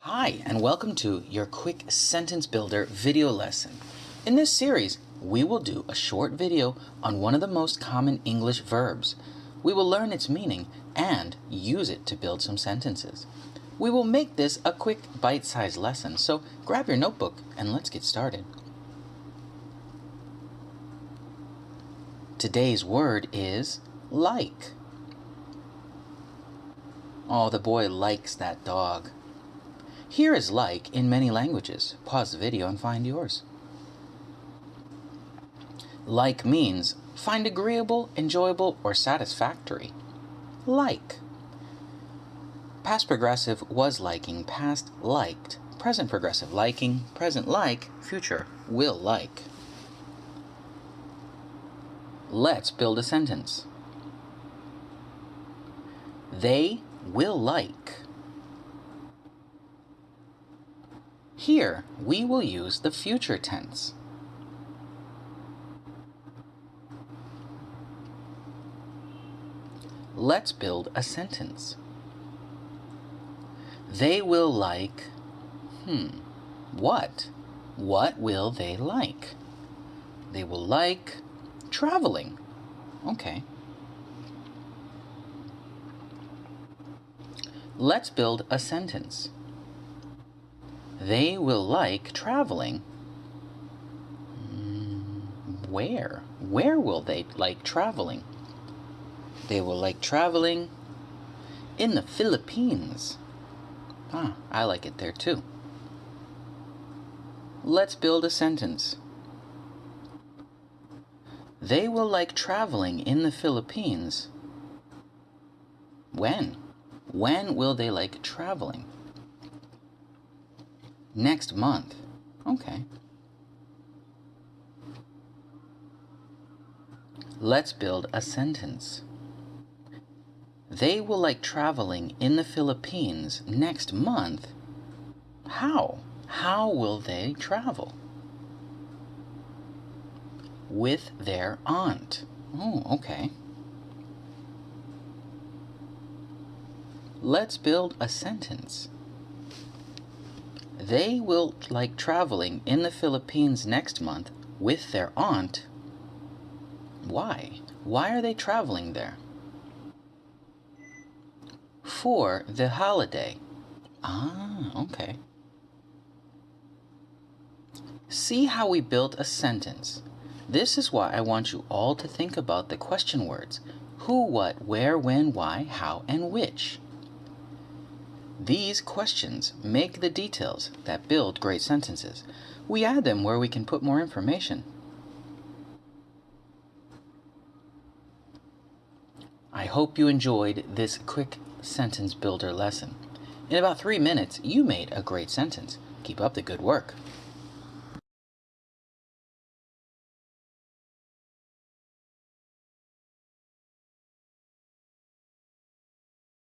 Hi, and welcome to your quick sentence builder video lesson. In this series, we will do a short video on one of the most common English verbs. We will learn its meaning and use it to build some sentences. We will make this a quick bite-sized lesson, so grab your notebook and let's get started. Today's word is like. Oh, the boy likes that dog. Here is like in many languages. Pause the video and find yours. Like means find agreeable, enjoyable, or satisfactory. Like. Past progressive was liking, past liked. Present progressive liking, present like, future will like. Let's build a sentence. They will like. Here, we will use the future tense. Let's build a sentence. They will like, what? What will they like? They will like traveling. Okay. Let's build a sentence. They will like traveling. Where? Where will they like traveling? They will like traveling in the Philippines. I like it there too. Let's build a sentence. They will like traveling in the Philippines. When? When will they like traveling? Next month. Okay. Let's build a sentence. They will like traveling in the Philippines next month. How? How will they travel? With their aunt. Oh, okay. Let's build a sentence. They will like traveling in the Philippines next month with their aunt. Why? Why are they traveling there? For the holiday. Okay. See how we built a sentence. This is why I want you all to think about the question words. Who, what, where, when, why, how, and which. These questions make the details that build great sentences. We add them where we can put more information. I hope you enjoyed this quick sentence builder lesson. In about 3 minutes, you made a great sentence. Keep up the good work.